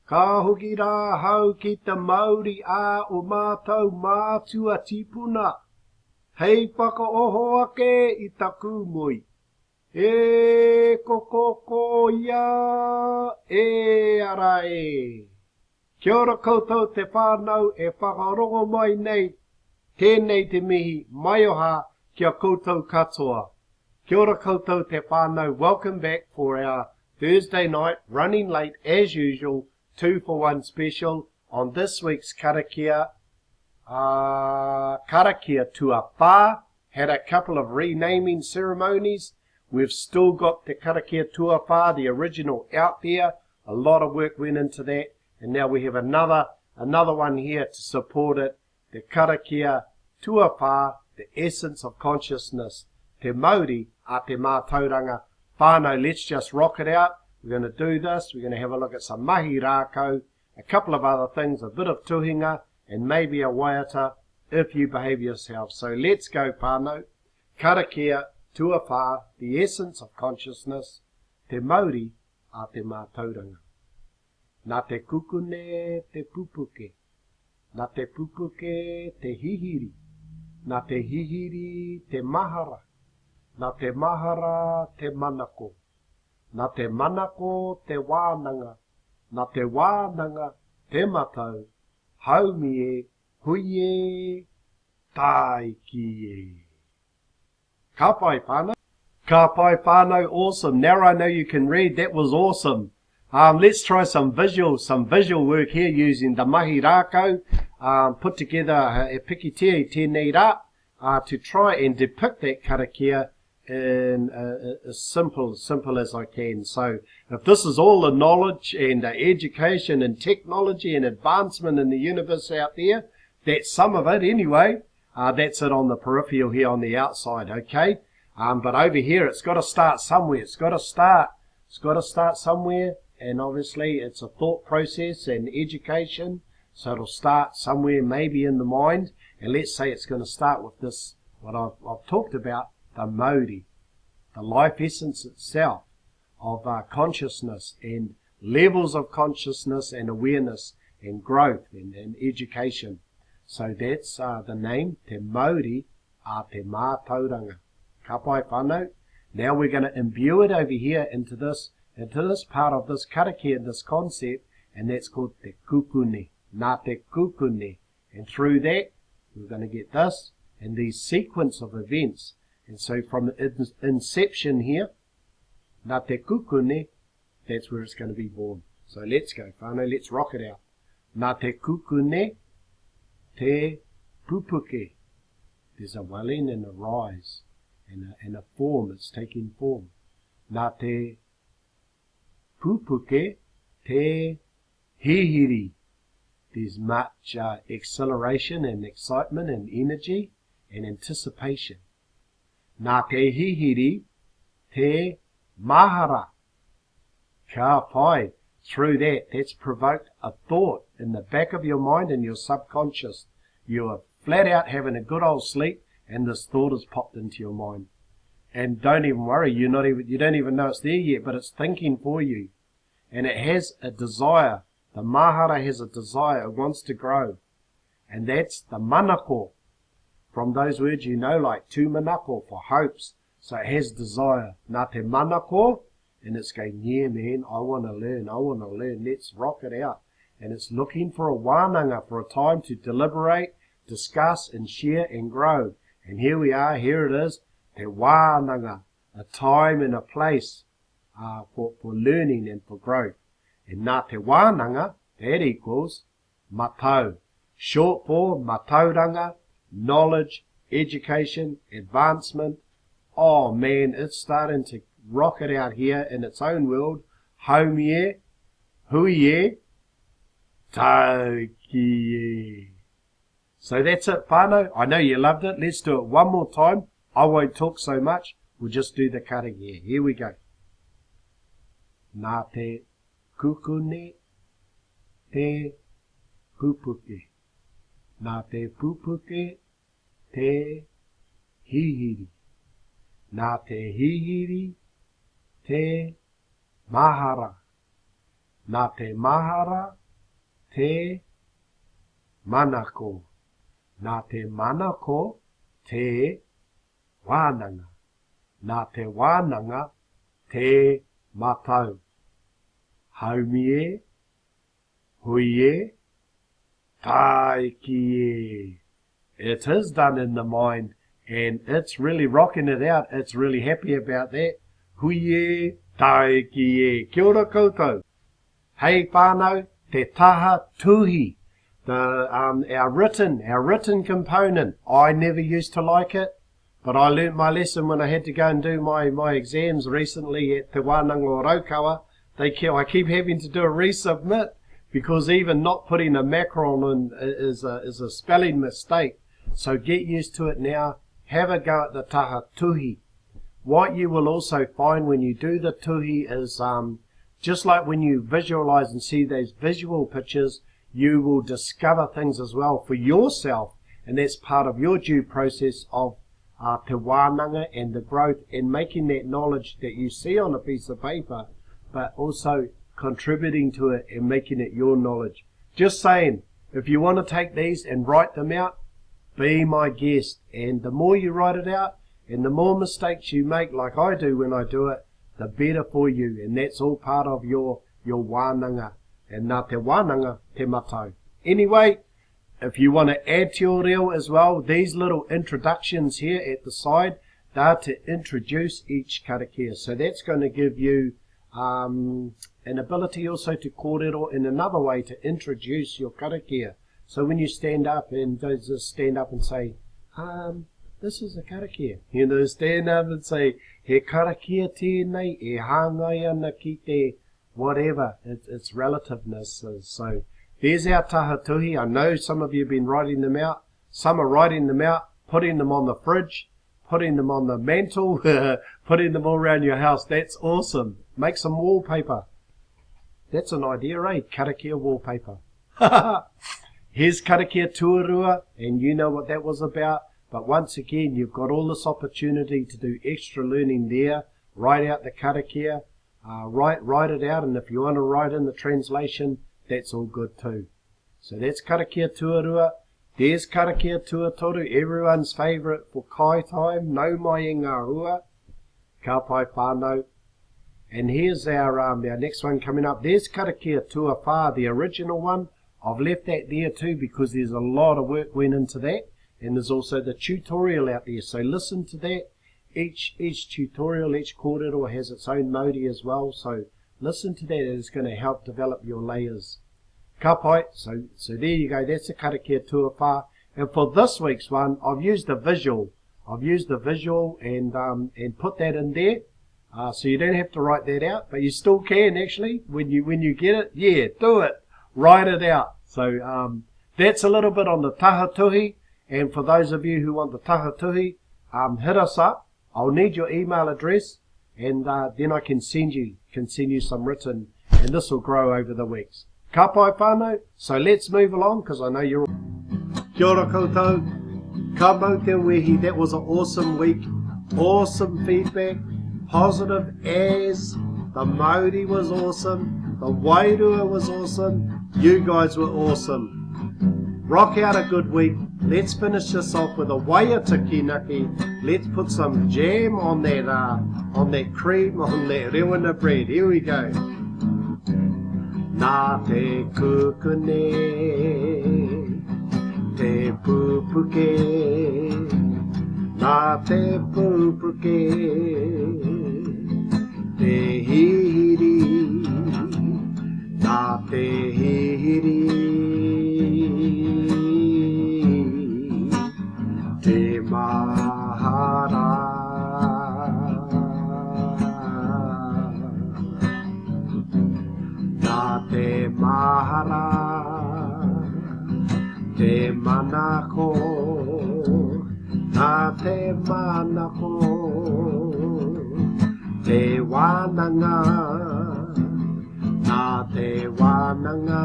Ka hoki rā hau ki te Māori a o mātou mātua tipuna. Hei whakaoho ake I taku moi. E kokoko ia e ara e. Kia ora koutou te whānau e whakarongo mai nei. Tēnei te mihi mai oha kia koutou katoa. Kia ora koutou te whānau. Welcome back for our Thursday night running late as usual 2-for-1 special on this week's Karakia. Karakia Tuawhā had a couple of renaming ceremonies. We've still got the Karakia Tuawhā, the original, out there. A lot of work went into that. And now we have another one here to support it. The Karakia Tuawhā, the essence of consciousness. Te Māori a te mātauranga whānau. Let's just rock it out. We're going to do this. We're going to have a look at some mahi rākau, a couple of other things, a bit of tuhinga, and maybe a waiata if you behave yourself. So let's go, whānau. Karakia Tuawhā, the essence of consciousness. Te Māori a te mātauranga. Nā te kukune te pupuke. Nā te pupuke te hihiri. Nā te hihiri te mahara. Nā te mahara te manako. Nā te manako te wānanga. Nā te wānanga te matau. Haumi e, hui e, tai ki e. Ka pai whānau. Ka pai whānau, awesome. Now I know you can read. That was awesome. Let's try some visual work here using the mahi rākau. Put together e pikitia I tēnei rā to try and depict that karakia in as simple as I can. So if this is all the knowledge and education and technology and advancement in the universe out there, that's some of it anyway. That's it on the peripheral here on the outside, okay? But over here it's got to start somewhere. It's got to start somewhere. And obviously it's a thought process and education. So it'll start somewhere maybe in the mind. And let's say it's going to start with this, what I've talked about, the Māori, the life essence itself of consciousness and levels of consciousness and awareness and growth and education. So that's the name, Te Māori a te mātauranga. Ka pai whānau. Now we're going to imbue it over here into this part of this karakia, this concept, and that's called te kukune. Nā te kukune. And through that, we're going to get this and these sequence of events. And so from inception here, nā te kukune, that's where it's going to be born. So let's go, whānau, let's rock it out. Nā te kukune, te pupuke. There's a welling and a rise, and a form, it's taking form. Nā te pupuke, te hihiri. There's much acceleration and excitement and energy and anticipation. Nā te hihiri, te mahara. Ka pai. Through that's provoked a thought in the back of your mind and your subconscious. You are flat out having a good old sleep and this thought has popped into your mind. And don't even worry, you don't even know it's there yet, but it's thinking for you. And it has a desire. The mahara has a desire, it wants to grow. And that's the manako. From those words you know, like tu manako, for hopes. So it has desire. Nā te manako, and it's going, yeah man, I want to learn, let's rock it out. And it's looking for a wānanga, for a time to deliberate, discuss and share and grow. And here we are, here it is. Te wānanga, a time and a place for learning and for growth. And nā te wānanga, that equals matau. Short for matauranga, knowledge, education, advancement. Oh man, it's starting to rock it out here in its own world. Haumie, huie, taukie. So that's it, whānau. I know you loved it. Let's do it one more time. I won't talk so much. We'll just do the karakia. Here we go. Nā te kukune, te pupuke. Nā te pupuke, te hihiri. Nā te hihiri, te mahara. nā te mahara, te manako. Nā te manako, te wānanga. Nā te wānanga, te matau. Haumi e, hui e, taiki e. It is done in the mind, and it's really rocking it out. It's really happy about that. Hui e, taiki e. Kia ora koutou. Hei whānau, te taha tuhi. Our written component. I never used to like it, but I learnt my lesson when I had to go and do my exams recently at Te Wānanga o Raukawa. I keep having to do a resubmit because even not putting a macron in is a spelling mistake. So get used to it now. Have a go at the taha tuhi. What you will also find when you do the tuhi is just like when you visualize and see those visual pictures, you will discover things as well for yourself, and that's part of your due process of te wānanga and the growth and making that knowledge that you see on a piece of paper, but also contributing to it and making it your knowledge. Just saying, if you want to take these and write them out, be my guest. And the more you write it out and the more mistakes you make, like I do when I do it, the better for you. And that's all part of your wānanga. And nā te wānanga, te matau. Anyway, if you want to add to your reo as well, these little introductions here at the side, they're to introduce each karakia. So that's going to give you an ability also to kōrero in another way to introduce your karakia. So when you stand up and just stand up and say, this is a karakia. You know, stand up and say, he karakia tēnei, e hāngai ana ki te whatever. It's relativeness. So there's our taha tuhi. I know some of you have been writing them out. Some are writing them out, putting them on the fridge, putting them on the mantle, putting them all around your house. That's awesome. Make some wallpaper. That's an idea, eh? Karakia wallpaper. Here's karakia tuarua, and you know what that was about. But once again, you've got all this opportunity to do extra learning there. Write out the karakia. Write it out, and if you want to write in the translation, that's all good too. So that's karakia tuarua. There's karakia tuatoru, everyone's favourite for kai time. No mai i ngā rua. Ka pai whānau. And here's our next one coming up. There's karakia tuawha, the original one. I've left that there too because there's a lot of work went into that. And there's also the tutorial out there. So listen to that. Each tutorial, each kōrero has its own modi as well. So listen to that. It's going to help develop your layers. Ka pai. So there you go. That's the karakia tuawha. And for this week's one, I've used a visual. I've used the visual and put that in there. So you don't have to write that out, but you still can actually when you get it. Yeah, do it. Write it out. So that's a little bit on the taha tuhi. And for those of you who want the taha tuhi, hit us up. I'll need your email address, and then I can send you some written, and this will grow over the weeks. Ka pai whānau. So let's move along, because I know you're all... Kia ora koutou. Ka mau te wehi. That was an awesome week. Awesome feedback. Positive as. The Māori was awesome. The Wairua was awesome. You guys were awesome. Rock out a good week. Let's finish this off with a waiatakinaki. Let's put some jam on that cream, on that rewana bread. Here we go. Nā te kukune, te pupuke. Nā te pupuke, te hihiri. Nā te hihiri. Te mahara. Nā te mahara. Te manako. Nā te manako. Te wānanga. Nā te wānanga.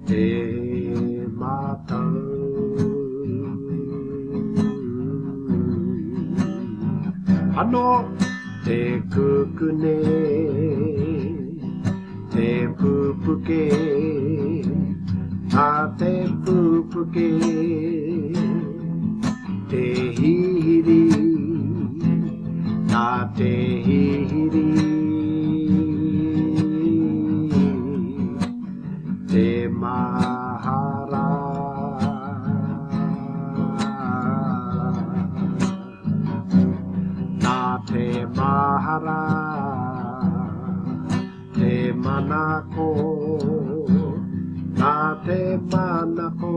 Te Ano te kukune, te pupuke, a te pupuke, te hihiri, a te hihiri, te mahara, te mahara, te manako, nā te manako,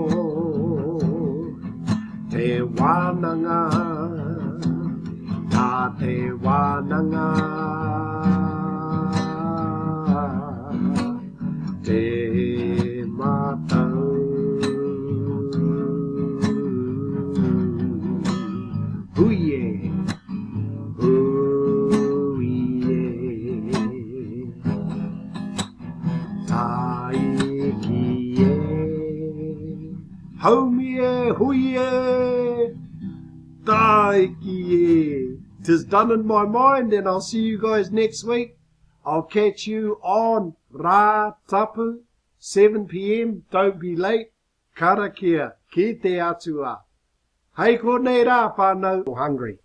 te wānanga, nā te wānanga, te matau. Huie! Haumie, huie, taikie. 'Tis done in my mind, and I'll see you guys next week. I'll catch you on Rā Tapu, 7 p.m. Don't be late. Karakia, ki te atua. Hei, ko nei rā whānau hungry.